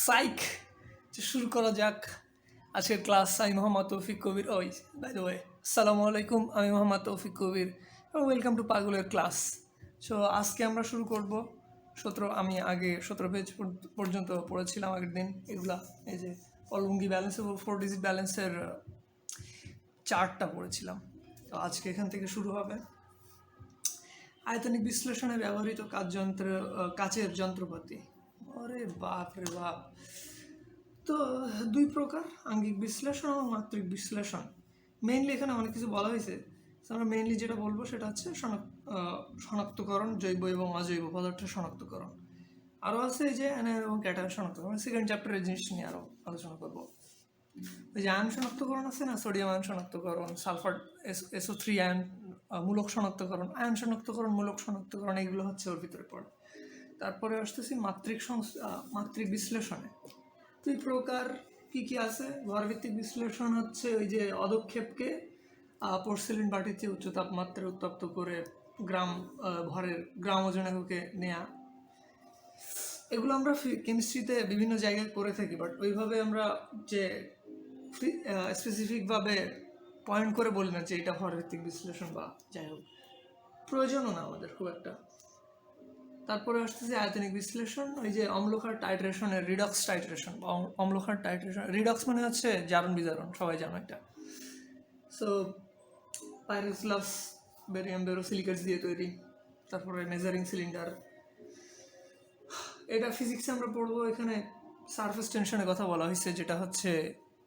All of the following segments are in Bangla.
সাইক শুরু করা যাক আজকের ক্লাস। আমি মোহাম্মদ তৌফিক কবির। বাই দ্য ওয়ে, আসসালামু আলাইকুম। আমি মোহাম্মদ তৌফিক কবির এবং ওয়েলকাম টু পাগলের ক্লাস। সো আজকে আমরা শুরু করব 17। আমি আগে 17 পেজ পর্যন্ত পড়েছিলাম আগের দিন। এগুলা এই যে অলঙ্গি ব্যালেন্স এবং 4 ডিজিট ব্যালেন্সের চার্টটা পড়েছিলাম। তো আজকে এখান থেকে শুরু হবে। আয়তনিক বিশ্লেষণে ব্যবহৃত কাচের যন্ত্রপাতি। আরে বাপ রে বাপ! তো দুই প্রকার, আঙ্গিক বিশ্লেষণ এবং মাত্রিক বিশ্লেষণ। মেইনলি এখানে অনেক কিছু বলা হয়েছে। আমরা মেইনলি যেটা বলবো সেটা হচ্ছে শনাক্তকরণ, জৈব এবং অজৈব পদার্থের শনাক্তকরণ। আরও আছে এই যে অ্যানায়ন এবং ক্যাটায়ন শনাক্তকরণ। সেকেন্ড চ্যাপ্টারের জিনিস নিয়ে আরও আলোচনা করবো। ওই যে আয়ন শনাক্তকরণ আছে না, সোডিয়াম আয়ন শনাক্তকরণ, সালফার SO3 আয়ন মূলক শনাক্তকরণ, আয়ন শনাক্তকরণ, মূলক শনাক্তকরণ, এগুলো হচ্ছে ওর ভিতরে পড়ে। তারপরে আসতেছি মাত্রিক বিশ্লেষণে। দুই প্রকার কি কি আছে? ভরভিত্তিক বিশ্লেষণ হচ্ছে ওই যে অদক্ষেপকে পোর্সেলিন বাটিতে উচ্চ তাপমাত্রায় উত্তপ্ত করে ভরের গ্রাম ওজন এককে নেয়া। এগুলো আমরা কেমিস্ট্রিতে বিভিন্ন জায়গায় করে থাকি, বাট ওইভাবে আমরা যে স্পেসিফিকভাবে পয়েন্ট করে বলি না যে এটা ভরভিত্তিক বিশ্লেষণ বা যাই হোক, প্রয়োজনও না আমাদের খুব একটা। তারপরে আসতেছে আয়তনিক বিশ্লেষণ, ওই যে অম্লক্ষার টাইট্রেশনের রিডক্স টাইট্রেশন বা অম্লক্ষার টাইট্রেশন। রিডক্স মানে হচ্ছে জারণ বিজারণ, সবাই জানো এটা। সো পাইরোস্লাভস বেরিয়াম বেরোসিলিকেটস দিয়ে তৈরি। তারপরে মেজারিং সিলিন্ডার, এটা ফিজিক্সে আমরা পড়বো। এখানে সারফেস টেনশনের কথা বলা হয়েছে, যেটা হচ্ছে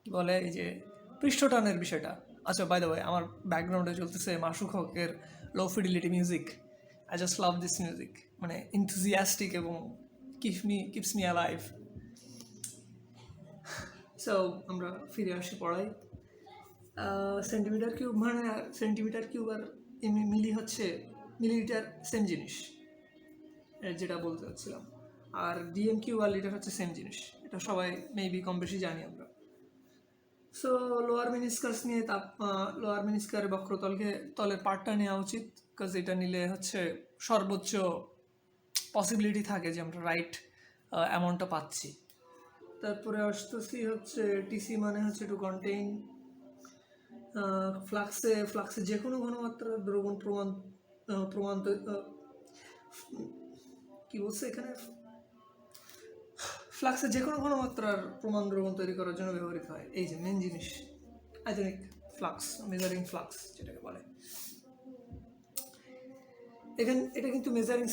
কি বলে এই যে পৃষ্ঠটানের বিষয়টা। আচ্ছা, বাই দ্য ওয়ে, আমার ব্যাকগ্রাউন্ডে চলতেছে মাসুক হকের low fidelity music. I just love this music, মানে ইনথুজিয়াস্টিক এবং কিপস মি অ্যালাইভ। সো আমরা ফিরে আসি পড়াই। সেন্টিমিটার কিউব মানে সেন্টিমিটার কিউব আর মিলি হচ্ছে মিলিলিটার, সেম জিনিস, যেটা বলতে চাচ্ছিলাম। আর ডিএম কিউব আর লিটার হচ্ছে সেম জিনিস, এটা সবাই মেবি কম বেশি জানি আমরা। সো লোয়ার মিনিস্কাস নিয়ে লোয়ার মিনিস্কারের তলের পার্টটা নেওয়া উচিত, বিকজ এটা নিলে হচ্ছে সর্বোচ্চ পসিবিলিটি থাকে যে আমরা রাইট অ্যামাউন্টটা পাচ্ছি। তারপরে আসতেছি হচ্ছে টিসি মানে হচ্ছে টু কন্টেইন। ফ্লাক্সে যে কোনো ঘনমাত্রার দ্রবণ প্রমাণ কি বলছে এখানে, ফ্লাক্সে যে কোনো ঘনমাত্রার প্রমাণ দ্রবণ তৈরি করার জন্য ব্যবহৃত হয়। এই যে মেন জিনিস আয়তনিক ফ্লাক্স, মেজারিং ফ্লাক্স যেটাকে বলে। এটা কিন্তু মেজারিং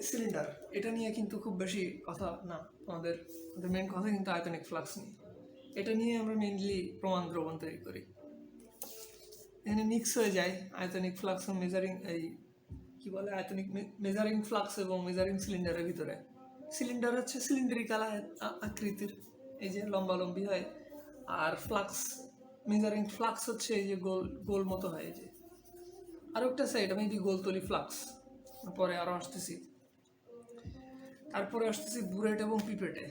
সিলিন্ডার, এটা নিয়ে কিন্তু খুব বেশি কথা না। আমাদের মেন কথা কিন্তু আয়তনিক ফ্লাক্স নিয়ে। এটা নিয়ে আমরা মেনলি প্রমাণ দ্রবণ তৈরি করি। এখানে মিক্স হয়ে যায় আয়তনিক ফ্লাক্স এবং আয়তনিক মেজারিং ফ্লাক্স এবং মেজারিং সিলিন্ডারের ভিতরে। সিলিন্ডার হচ্ছে সিলিন্ডারিক্যাল আকৃতির, এই যে লম্বালম্বি হয়। আর মেজারিং ফ্লাক্স হচ্ছে এই যে গোল মতো হয়। এই যে আরও একটা সাইড মেবি গোলতলি ফ্লাক্স, পরে আরও আসতেছি। তারপরে আসতেছি বুরেট এবং পিপেটে।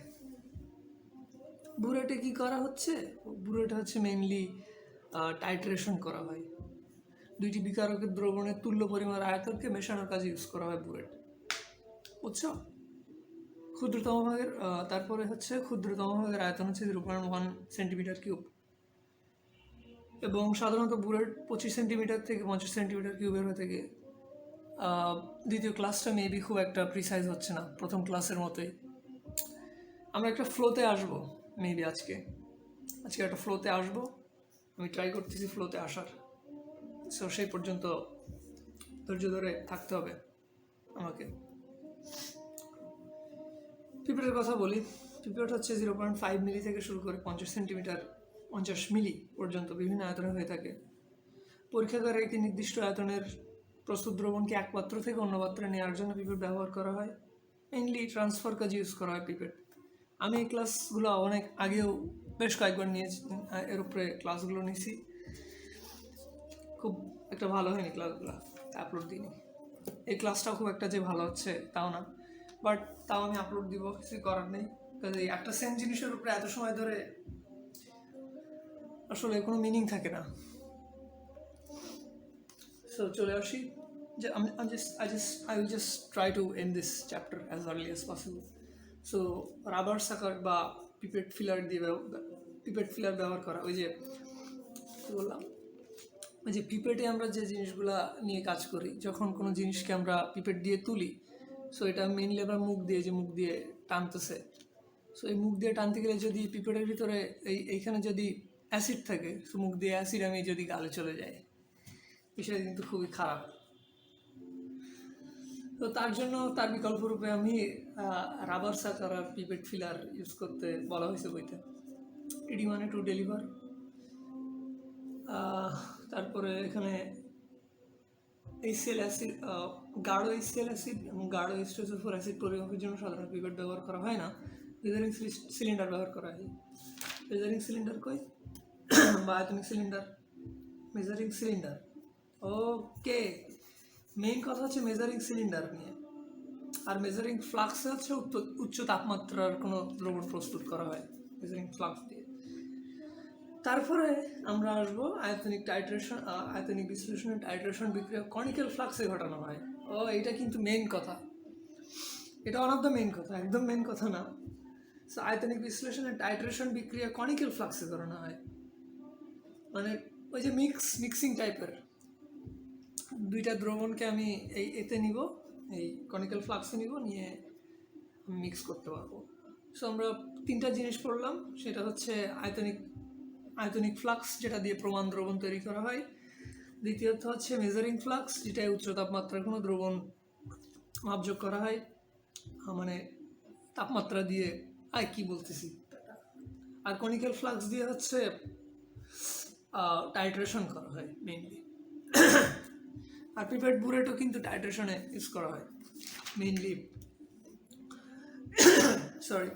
বুরেটে কি করা হচ্ছে? বুরেটে হচ্ছে মেইনলি টাইট্রেশন করা হয়। দুইটি বিকারকের দ্রবণের তুল্য পরিমাণ আয়তনকে মেশানোর কাজে ইউজ করা হয় বুরেট, বুঝছো? তারপরে হচ্ছে ক্ষুদ্রতম ভাগের আয়তন হচ্ছে 0.1 সেন্টিমিটার কিউব, এবং সাধারণত বুলেট 25 সেন্টিমিটার থেকে 50 সেন্টিমিটার কিউবের হয়ে থাকে। দ্বিতীয় ক্লাসটা মেবি খুব একটা প্রিসাইজ হচ্ছে না, প্রথম ক্লাসের মতোই। আমরা একটা ফ্লোতে আসবো মেবি আজকে একটা ফ্লোতে আসবো। আমি ট্রাই করতেছি ফ্লোতে আসার। সো সেই পর্যন্ত ধৈর্য ধরে থাকতে হবে আমাকে। পিপেটের কথা বলি। পিপেট হচ্ছে 0.5 মিলি থেকে শুরু করে 50 মিলি পর্যন্ত বিভিন্ন আয়তনে হয়ে থাকে। পরীক্ষাগারে একটি নির্দিষ্ট আয়তনের প্রস্তুত দ্রবণকে এক পাত্র থেকে অন্য পাত্রে নেওয়ার জন্য পিপেট ব্যবহার করা হয়। মেইনলি ট্রান্সফার কাজে ইউজ করা হয় পিপেট। আমি এই ক্লাসগুলো অনেক আগেও বেশ কয়েকবার নিয়েছি, এর উপরে ক্লাসগুলো নিয়েছি। খুব একটা ভালো হয়নি ক্লাসগুলো, আপলোড দিইনি। এই ক্লাসটাও খুব একটা যে ভালো হচ্ছে তাও না, বাট তাও আমি আপলোড দিব, কিছু করার নেই। কাজে একটা সেম জিনিসের উপরে এত সময় ধরে আসলে কোনো মিনিং থাকে না। সো চলে আসি যে I will just try to end this chapter as early as possible. So rubber সাকার বা পিপেট ফিলার ব্যবহার করা, ওই যে কী বললাম, ওই যে পিপেটে আমরা যে জিনিসগুলা নিয়ে কাজ করি, যখন কোনো জিনিসকে আমরা পিপেট দিয়ে তুলি, সো এটা মেইনলি আমরা মুখ দিয়ে টানতেছে। সো এই মুখ দিয়ে টানতে গেলে যদি পিপেটের ভিতরে এইখানে যদি অ্যাসিড থাকে, তো মুখ দিয়ে অ্যাসিড আমি যদি গালে চলে যায়, বিষয়টা কিন্তু খুবই খারাপ। তো তার জন্য তার বিকল্প রূপে আমি রাবার সাকার আর পিপেট ফিলার ইউজ করতে বলা হয়েছে বইতে। টিডি মানে টু ডেলিভার। তারপরে এখানে এইচসিএল অ্যাসিড, গাঢ় এইচসিএল অ্যাসিড এবং গাঢ় H2SO4 অ্যাসিড পরিমাপের জন্য সাধারণত পিপেট ব্যবহার করা হয় না, মেজারিং সিলিন্ডার ব্যবহার করা হয়। মেজারিং সিলিন্ডার কই বা আয়তনিক সিলিন্ডার, মেজারিং সিলিন্ডার। ওকে, মেইন কথা হচ্ছে মেজারিং সিলিন্ডার নিয়ে। আর মেজারিং ফ্লাক্সে হচ্ছে উচ্চ তাপমাত্রার কোনো দ্রবণ প্রস্তুত করা হয় মেজারিং ফ্লাক্স দিয়ে। তারপরে আমরা আসবো আয়তনিক বিশ্লেষণের টাইট্রেশন বিক্রিয়া কনিক্যাল ফ্লাক্সে ঘটানো হয়। এটা কিন্তু মেইন কথা, এটা ওয়ান অফ দ্য মেইন কথা, একদম মেইন কথা না। সো আয়তনিক বিশ্লেষণের টাইট্রেশন বিক্রিয়া কনিক্যাল ফ্লাক্সে করানো হয়, মানে ওই যে মিক্সিং টাইপের দুইটা দ্রবণকে আমি এতে নিব, এই কনিক্যাল ফ্লাক্সে নিব, নিয়ে মিক্স করতে পারবো। সো আমরা তিনটা জিনিস পড়লাম, সেটা হচ্ছে আয়তনিক ফ্লাক্স, যেটা দিয়ে প্রমাণ দ্রবণ তৈরি করা হয়। দ্বিতীয়ত হচ্ছে মেজারিং ফ্লাক্স, যেটায় উচ্চ তাপমাত্রার কোনো দ্রবণ মাপযোগ করা হয়, মানে তাপমাত্রা দিয়ে। কি বলতেছি। আর কনিক্যাল ফ্লাক্স দিয়ে হচ্ছে টাইট্রেশন করা হয় মেইনলি। আর পিপেট বুরেটও কিন্তু টাইট্রেশনে ইউজ করা হয় মেইনলি। সরি,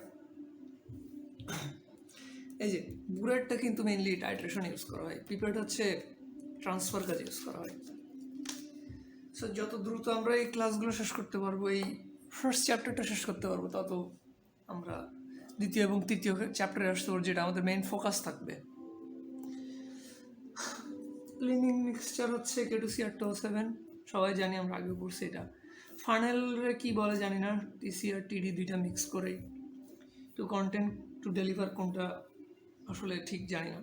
এই যে বুরেটটা কিন্তু মেইনলি টাইট্রেশন ইউজ করা হয়, পিপেট হচ্ছে ট্রান্সফার কাজে ইউজ করা হয়। সো যত দ্রুত আমরা এই ক্লাসগুলো শেষ করতে পারবো, এই ফার্স্ট চ্যাপ্টারটা শেষ করতে পারবো, তত আমরা দ্বিতীয় এবং তৃতীয় চ্যাপ্টারে আসতে পারবো, যেটা আমাদের মেইন ফোকাস থাকবে। ক্লিনিং মিক্সচার হচ্ছে K2CR2O7, সবাই জানি, আমরা আগে পড়ছি এটা। ফানেলরে কি বলে জানি না, TC আর TD দুইটা মিক্স করেই টু কন্টেন্ট টু ডেলিভার, কোনটা আসলে ঠিক জানি না।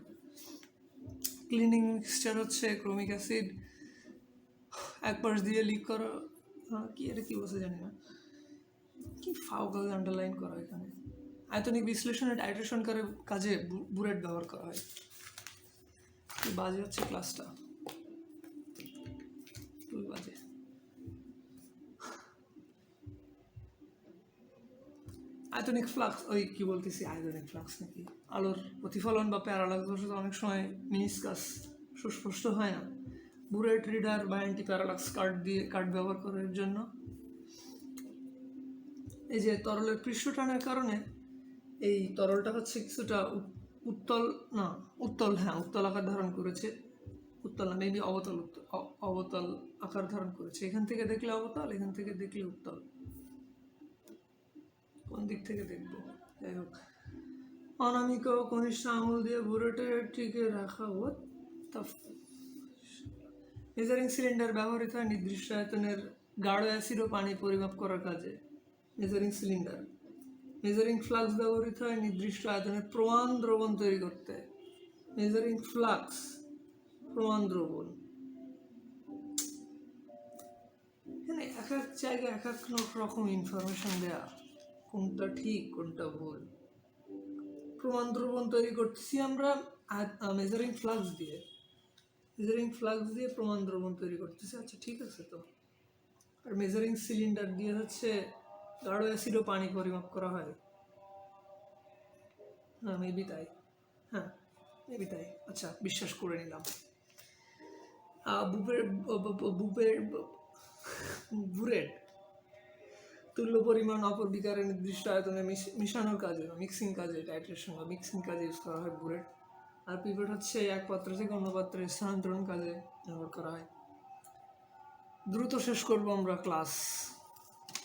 ক্লিনিং মিক্সচার হচ্ছে ক্রোমিক অ্যাসিড এক পাশ দিয়ে লিক করা, কি এটা কি বলছে জানি না, কি ফাও কাজে আন্ডারলাইন করা এখানে। আয়তনিক বিশ্লেষণে টাইট্রেশন কাজে বুরেট ব্যবহার করা হয়। কি বাজে হচ্ছে ক্লাসটা, 2 বাজে। আয়তনিক ফ্লাক্স, ওই কি বলতেছি, আয়তনিক ফ্লাক্স নাকি আলোর প্রতিফলন বা প্যারালাক্স বসে অনেক সময় মিনিসকাস সুস্পষ্ট হয় না। বুরেট রিডার বা অ্যান্টি প্যারালাক্স কার্ড ব্যবহার করার জন্য এই যে তরলের পৃষ্ঠটানের কারণে এই তরলটা হচ্ছে কিছুটা উত্তল আকার ধারণ করেছে। উত্তল না, মেবি অবতল আকার ধারণ করেছে। এখান থেকে দেখলে অবতল, এখান থেকে দেখলে উত্তল, কোন দিক থেকে দেখবো, যাই হোক। অনামিক ও কনিষ্ঠ আঙুল দিয়ে বুরেটের টিকে রাখা মেজারিং সিলিন্ডার ব্যবহৃত হয় নির্দিষ্ট আয়তনের গাঢ় অ্যাসিড ও পানি পরিমাপ করার কাজে। Measuring cylinder. মেজারিং ফ্লাক্স ব্যবহৃত হয় নির্দিষ্ট আয়তনের প্রমাণ দ্রবণ তৈরি করতে। মেজারিং ফ্লাক্স, প্রমাণ দ্রবণ। এখানে এক এক জায়গায় এক এক রকম ইনফরমেশন দেয়া, কোনটা ঠিক কোনটা ভুল। প্রমাণ দ্রবণ তৈরি করতেছি আমরা মেজারিং ফ্লাক্স দিয়ে, প্রমাণ দ্রবণ তৈরি করতেছি, আচ্ছা ঠিক আছে তো। আর মেজারিং সিলিন্ডার দিয়ে হচ্ছে গাঢ় অ্যাসিড ও পানি পরিমাপ করা হয়। মেবি তাই, মেবি তাই, আচ্ছা বিশ্বাস করে নিলাম। বুরেট তুল্য পরিমাণ অপর বিকারের নির্দিষ্ট আয়তনে মিশানোর কাজে, টাইট্রেশন বা মিক্সিং কাজে ইউজ করা হয় বুরেট। আর পিপেট হচ্ছে এক পাত্র থেকে অন্য পাত্রে স্থানান্তরণ কাজে ব্যবহার করা হয়। দ্রুত শেষ করব আমরা ক্লাস।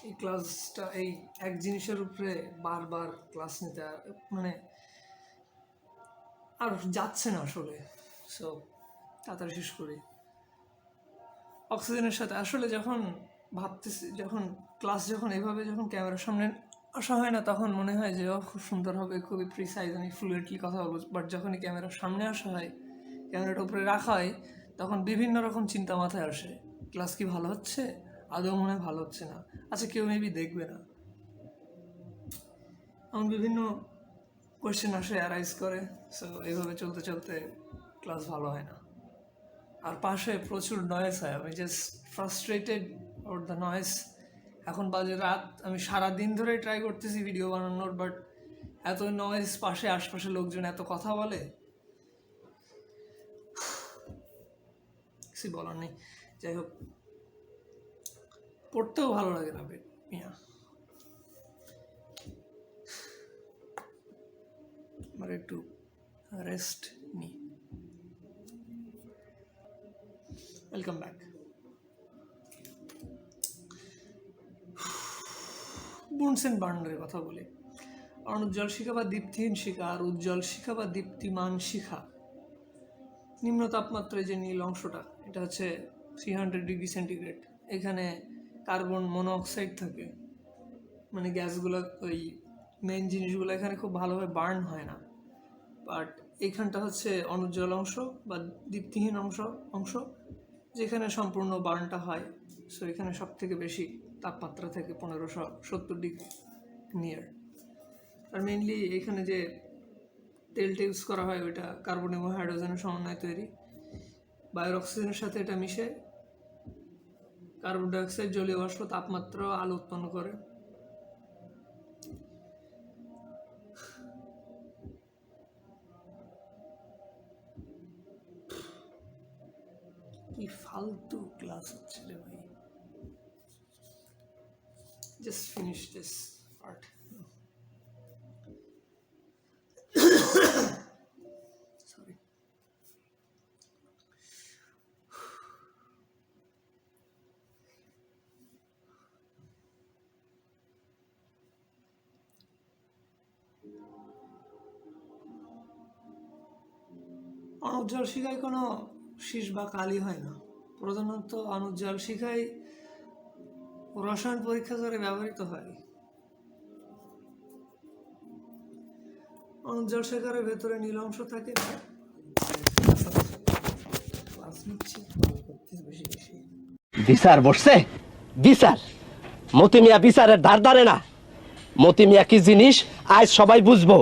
এই ক্লাসটা এই এক জিনিসের উপরে বারবার ক্লাস নিতে মানে আর যাচ্ছে না আসলে। সো তাড়াতাড়ি শেষ করি। অক্সিজেনের সাথে আসলে যখন ভাবতেছি, যখন ক্লাস এভাবে যখন ক্যামেরার সামনে আসা হয় না, তখন মনে হয় যে ও খুব সুন্দর হবে, খুবই প্রিসাইজ, আমি ফ্লুয়েন্টলি কথা বলবো। বাট যখনই ক্যামেরার সামনে আসা হয়, ক্যামেরাটা উপরে রাখা হয়, তখন বিভিন্ন রকম চিন্তা মাথায় আসে। ক্লাস কি ভালো হচ্ছে? আদৌ মনে হয় ভালো হচ্ছে না। আচ্ছা, কেউ মেবি দেখবে না, এমন বিভিন্ন কোয়েশ্চেন আসে, অ্যারাইজ করে। সো এইভাবে চলতে চলতে ক্লাস ভালো হয় না। আর পাশে প্রচুর নয়েজ হয়, আমি just frustrated or the noise. এখন বাজে রাত, আমি সারাদিন ধরে ট্রাই করতেছি ভিডিও বানানোর, বাট এত নয়েজ, পাশে আশপাশে লোকজন এত কথা বলে, কিছু বলার নেই। যাই হোক, পড়তেও ভালো লাগে না মিয়া। আমার একটু রেস্ট নিই। Welcome back. বুনসেন বার্নারের কথা বলি। অনুজ্জ্বল শিখা বা দীপ্তিহীন শিখা আর উজ্জ্বল শিখা বা দীপ্তিমান শিখা। নিম্ন তাপমাত্রায় যে নীল অংশটা, এটা হচ্ছে 300°C। এখানে কার্বন মনোঅক্সাইড থাকে, মানে গ্যাসগুলো, ওই মেইন জিনিসগুলো এখানে খুব ভালোভাবে বার্ন হয় না। বাট এইখানটা হচ্ছে অনুজ্জ্বল অংশ বা দীপ্তিহীন অংশ যেখানে সম্পূর্ণ বার্নটা হয়। সো এখানে সব থেকে বেশি তাপমাত্রা থেকে 1570° নিয়ার। আর মেইনলি এখানে যে তেলটা ইউজ করা হয়, ওইটা কার্বন এবং হাইড্রোজেনের সমন্বয়ে তৈরি। বায়ুর অক্সিজেনের সাথে এটা মিশে কার্বন ডাইঅক্সাইড, জলীয় বাষ্প, তাপমাত্রা, আলো উৎপন্ন করে। কি ফালতু ক্লাস হচ্ছে রে ভাই। Just finish this part. Sorry. অনুজ্জ্বল শিখায় কোনো শীষ বা কালি হয় না। প্রধানত অনুজ্জ্বল শিখায় রসায়ন পরীক্ষা করে ব্যবহৃত হয়। অনুজ্জ্বল শিখারের ভেতরে নীল অংশ থাকে। বিচার বসছে, বিচার মতি মিয়া বিচারের ধার ধারে না। মতি মিয়া কি জিনিস আজ সবাই বুঝবো।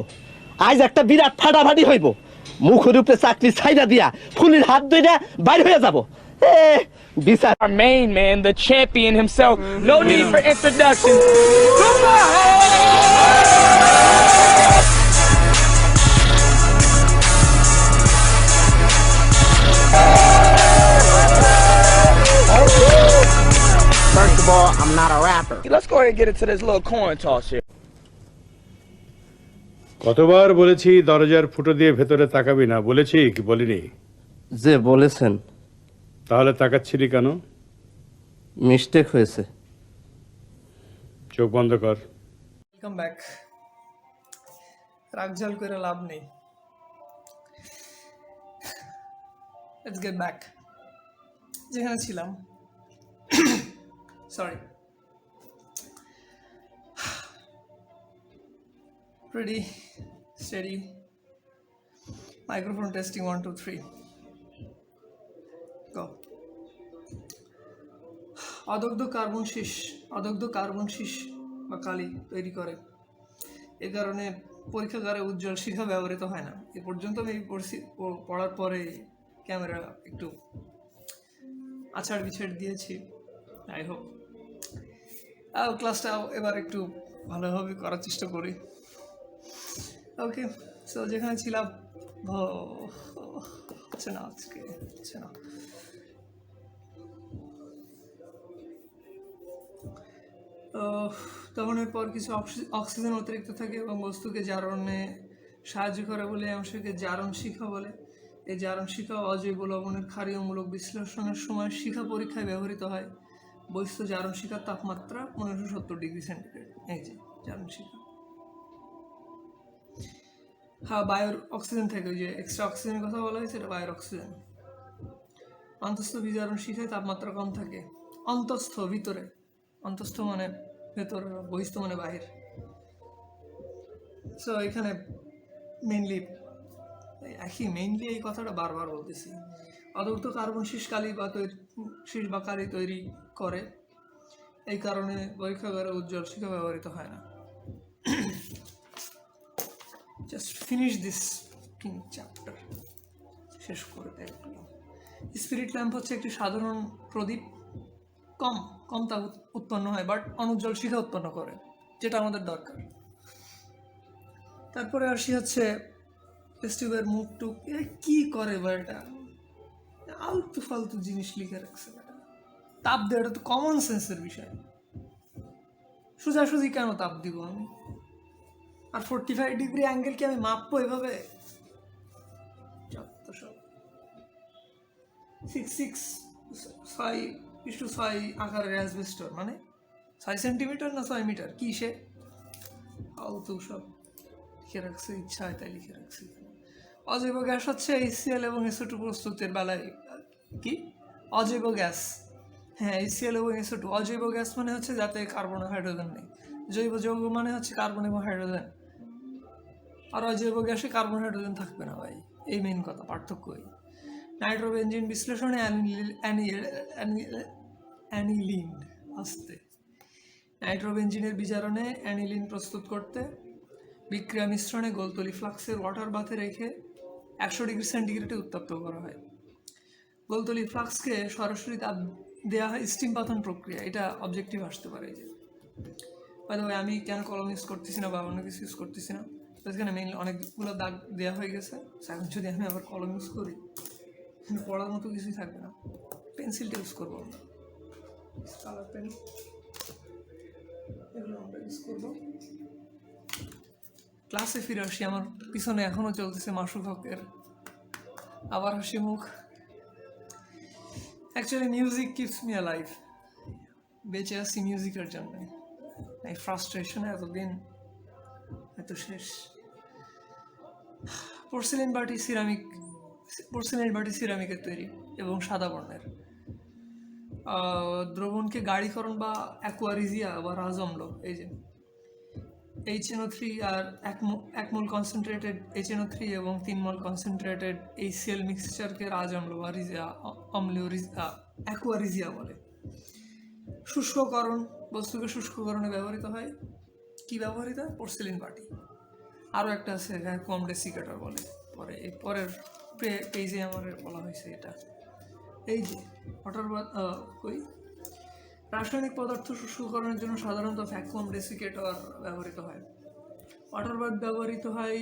আজ একটা বিরাট ফাটাফাটি হইব, মুখের উপরে চাকরি ছাইরা দিয়া ফুলির হাত ধইরা বাইর হয়ে যাব। বিচার। Our main man, the champion himself. No need for introduction. First of all, I'm not a rapper. Let's go ahead and get into this little coin toss here. কতবার বলেছি দরজার ফুটো দিয়ে ভেতরে তাকাবি না, বলেছি কি বলিনি? যে বলেছেন। তাহলে তাকাচ্ছিলি কেন? মিস্টেক হয়েছে। চোখ বন্ধ কর। Welcome back. রাগঝাল করে লাভ নেই। লেটস গেট ব্যাক যেখানে ছিলাম। Sorry. Ready, steady. Microphone testing 1 2 3. Go. অদগ্ধ কার্বন শীষ বা কালি তৈরি করে। এ কারণে পরীক্ষাগারে উজ্জ্বল শিখা ব্যবহৃত হয় না। এ পর্যন্ত আমি পড়ার পরে ক্যামেরা একটু আছাড় বিছাড় দিয়েছি। আই হোপ ক্লাসটা এবার একটু ভালোভাবে করার চেষ্টা করি। ওকে, সো যেখানে ছিলাম, হচ্ছে না আজকে, হচ্ছে না। তখন এরপর কিছু অক্সিজেন অতিরিক্ত থাকে এবং বস্তুকে জারণে সাহায্য করে বলে এই অংশকে জারণ শিখা বলে। এই জারণ শিখা অজৈব লবণের ক্ষারীয়মূলক বিশ্লেষণের সময় শিখা পরীক্ষায় ব্যবহৃত হয়। বস্তু জারণ শিখার তাপমাত্রা 1570°C। এই যে জারণ শিখা। হ্যাঁ, বায়ুর অক্সিজেন থাকে, ওই যে এক্সট্রা অক্সিজেনের কথা বলা হয়েছে, এটা বায়ুর অক্সিজেন। অন্তস্থ বিজারণ শিখায় তাপমাত্রা কম থাকে। অন্তস্থ ভিতরে, অন্তস্থ মানে ভেতর, বহিস্থ মানে বাহির। সো এখানে মেইনলি এই কথাটা বারবার বলতেছি। অদূর্ত কার্বন শীষ বা কালি তৈরি করে, এই কারণে পরীক্ষাগারে উজ্জ্বল শিখা ব্যবহৃত হয় না। জাস্ট ফিনিশ দিস চ্যাপ্টার, শেষ করে দেয়। স্পিরিট ল্যাম্প হচ্ছে একটি সাধারণ প্রদীপ, কম তাপ উৎপন্ন হয়, বাট অনুজ্জ্বল শিখা উৎপন্ন করে, যেটা আমাদের দরকার। তারপরে আসি হচ্ছে টেস্টিউবের মুখ টুক, কি করে বা এটা আলতু ফালতু জিনিস লিখে রাখছে। তাপ দেওয়া, এটা তো কমন সেন্সের বিষয়। সোজাসুজি কেন তাপ দিব আমি? আর 45 ডিগ্রি অ্যাঙ্গেল কি আমি মাপবো এভাবে? 6:6 আকারের অ্যাসবেস্টর, মানে 6 সেন্টিমিটার না 6 মিটার, কি সে ফালতু সব লিখে রাখছে, ইচ্ছা হয় তাই লিখে রাখছে। অজৈব গ্যাস হচ্ছে HCl এবং SO2 প্রস্তুতের বেলায় কি অজৈব গ্যাস, হ্যাঁ HCl এবং SO2। অজৈব গ্যাস মানে হচ্ছে যাতে কার্বন ও হাইড্রোজেন নেই, জৈব যৌগ মানে হচ্ছে কার্বন এবং হাইড্রোজেন, আর অজৈব গ্যাসে কার্বন হাইড্রোজেন থাকবে না ভাই, এই মেইন কথা, পার্থক্যই। নাইট্রোবেনজিন বিশ্লেষণে অ্যানিলিন আসতে নাইট্রোবেনজিনের বিজারণে অ্যানিলিন প্রস্তুত করতে বিক্রিয়া মিশ্রণে গোলতলি ফ্লাক্সের ওয়াটার বাথে রেখে 100 ডিগ্রি সেন্টিগ্রেডে উত্তপ্ত করা হয়। গোলতলি ফ্লাক্সকে সরাসরি তাপ দেওয়া হয় স্টিম পাথন প্রক্রিয়া। এটা অবজেক্টিভ আসতে পারে। এই যে ভাই আমি কেন কলম ইউজ করতেছি না বা অন্য কিছু ইউজ করতেছি না, এখানে মেইনলি অনেকগুলো দাগ দেওয়া হয়ে গেছে। এখন যদি আমি আবার কলম ইউজ করি, পড়ার মতো কিছুই থাকবে না। পেন্সিলটা ইউজ করবো আমরা, কালার পেন, এগুলো আমরা ইউজ করবো। ক্লাসে ফিরে আসি, আমার পিছনে এখনো চলতেছে মাসুক হকের আবার হাসি মুখ। Actually music keeps me alive, বেঁচে আসি মিউজিকের জন্য। এই ফ্রাস্ট্রেশন এতদিন এত শেষ। পোর্সেলেন বাটি সিরামিকের তৈরি এবং সাদা বর্ণের। দ্রবণকে গাঢ়ীকরণ বা অ্যাকুয়ারিজিয়া বা রাজঅম্ল, এই যে HNO3 আর 1 মোল কনসেন্ট্রেটেড HNO3 এবং 3 মোল কনসেন্ট্রেটেড HCl মিক্সচারকে রাজঅম্ল বা অ্যাকুয়ারিজিয়া বলে। শুষ্ককরণ, বস্তুকে শুষ্ককরণে ব্যবহৃত হয়। কি ব্যবহৃত হয়? পোর্সেলিন বাটি। আরও একটা আছে ভ্যাকুয়াম ডেসিকেটর বলে, পরের পেজে আমার বলা হয়েছে এটা। এই যে রাসায়নিক পদার্থ শুষ্ককরণের জন্য সাধারণত ভ্যাকুয়াম ডেসিকেটর ব্যবহৃত হয়। ওয়াটার বাথ ব্যবহৃত হয়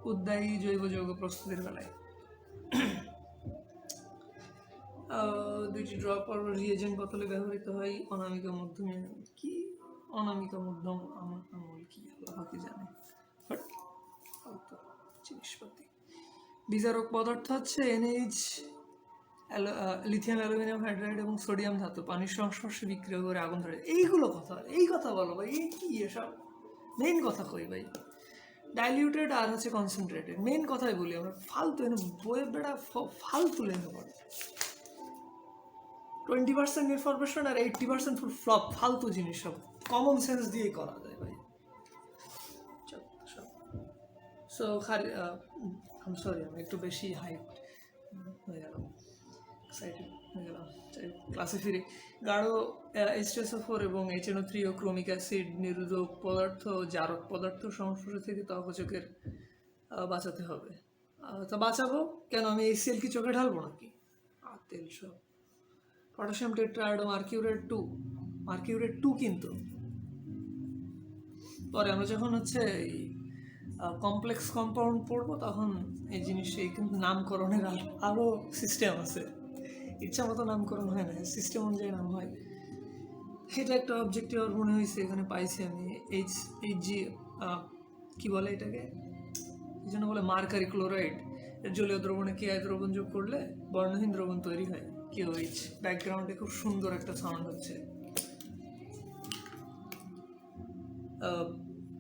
উদ্বায়ী জৈব যৌগ প্রস্তুতির বেলায়। 2টি ড্রপ অর রিয়েজেন্ট বোতলে ব্যবহৃত হয় অনামিকা মধ্যম আমল কি আল্লাহকে জানে, বাট জিনিসপাতি। বিজারক পদার্থ হচ্ছে NH, লিথিয়াম অ্যালুমিনিয়াম হাইড্রাইড এবং সোডিয়াম ধাতু পানির সংস্পর্শে বিক্রিয়া করে আগুন ধরে। এই কথা বলো ভাই, এই কি এসব মেইন কথা কই ভাই? ডাইলিউটেড আর হচ্ছে কনসেন্ট্রেটেড, মেইন কথাই বলি আমরা। ফালতু বইয়ে বেড়া ফালতু লেখা পড়ে। 20% ইনফরমেশন আর 80% ফ্লপ, ফালতু জিনিস সব কমন সেন্স দিয়ে করা যায় ভাই। সো আম সরি, আমি একটু বেশি হাইট হয়ে গেলাম, এক্সাইটেড হয়ে গেলাম। ক্লাসে ফিরে গাঢ় H2SO4 এবং HNO3 ও ক্রোমিক অ্যাসিড নিরোধক পদার্থ, জারক পদার্থ সংস্পর্শ থেকে ত্বক চোখের বাঁচাতে হবে। তা বাঁচাবো কেন? আমি HCl কি চোখে ঢালবো নাকি? তেল সব। পটাশিয়াম টেট্রাইড ও মার্কিউরেট 2 কিন্তু পরে আমরা যখন হচ্ছে কমপ্লেক্স কম্পাউন্ড পড়বো তখন এই জিনিসটাই, কিন্তু নামকরণের আরও সিস্টেম আছে। ইচ্ছা মতো নামকরণ হয় না, সিস্টেম অনুযায়ী নাম হয়। এটা একটা অবজেক্টিভ আর মনে হয়েছে, এখানে পাইছি আমি HG কি বলে এটাকে, এই জন্য বলে মার্কারি ক্লোরাইড। এর জলীয় দ্রবণে KI দ্রবণ যোগ করলে বর্ণহীন দ্রবণ তৈরি হয়, KOH। ব্যাকগ্রাউন্ডে খুব সুন্দর একটা সাউন্ড হচ্ছে,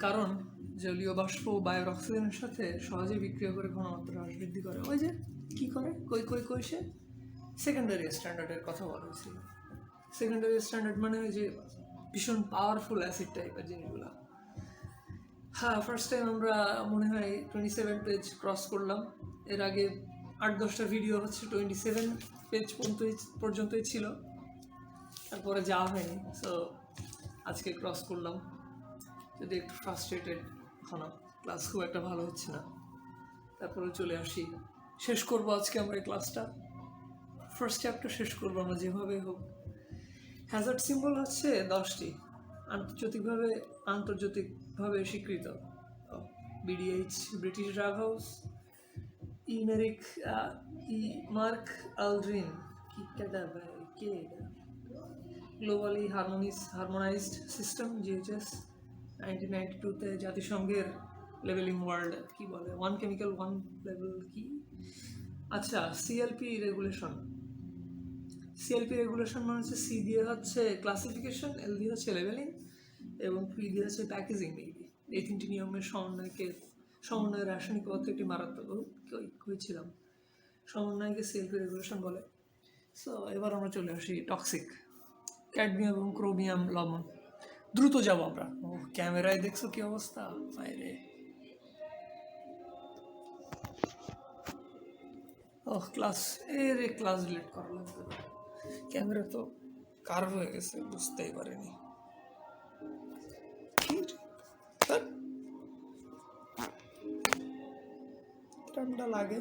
কারণ জলীয় বাষ্প বায়ুর অক্সিজেনের সাথে সহজে বিক্রিয়া করে ঘনমাত্রা হ্রাস বৃদ্ধি করে। ওই যে কি করে কই সে সেকেন্ডারি স্ট্যান্ডার্ডের কথা বলা হয়েছিল। সেকেন্ডারি স্ট্যান্ডার্ড মানে ওই যে ভীষণ পাওয়ারফুল অ্যাসিড টাইপের জিনিসগুলো। হ্যাঁ, ফার্স্ট টাইম আমরা মনে হয় 27 পেজ ক্রস করলাম। এর আগে 8-10টা ভিডিও হচ্ছে 27 পেজ পর্যন্তই ছিল, তারপরে যাওয়া হয়নি। সো আজকে ক্রস করলাম, যদি একটু ফ্রাস্ট্রেটেড এখনো, ক্লাস খুব একটা ভালো হচ্ছে না, তারপরে চলে আসি। শেষ করবো আজকে আমরা এই ক্লাসটা, ফার্স্ট চ্যাপ্টার শেষ করবো আমরা যেভাবে হোক। হ্যাজার্ড সিম্বল হচ্ছে 10টি আন্তর্জাতিকভাবে স্বীকৃত। বিডিএইচ ব্রিটিশ ড্রাগ হাউস, ইমেরিক মার্ক আলড্রিন, কি কেডা ভাই, কে এটা? গ্লোবালি হারমোনাইজড সিস্টেম জিএইচএস 1992-তে জাতিসংঘের লেভেলিং ওয়ার্ল্ড কি বলে, ওয়ান কেমিক্যাল ওয়ান লেভেল কি, আচ্ছা সিএলপি রেগুলেশন মানে হচ্ছে সি দিয়ে হচ্ছে ক্লাসিফিকেশন, এল দিয়ে হচ্ছে লেভেলিং এবং পি দিয়ে হচ্ছে প্যাকেজিং। মেবি এই 3টি নিয়মের সমন্বয়ে রাসায়নিক পদার্থ একটি মারাত্মক হয়েছিলাম, সমন্বয়কে সিএলপি রেগুলেশন বলে। সো এবার আমরা চলে আসি টক্সিক, ক্যাডমিয়াম এবং ক্রোমিয়াম লবণ। দ্রুত যাব আমরা। ও ক্যামেরায় দেখছো কি অবস্থা, বাইরে ক্লাস ডিলিট করা লাগবে, ক্যামেরা তো কার্ভ হয়ে গেছে, বুঝতেই পারিনি। ঠান্ডা লাগে।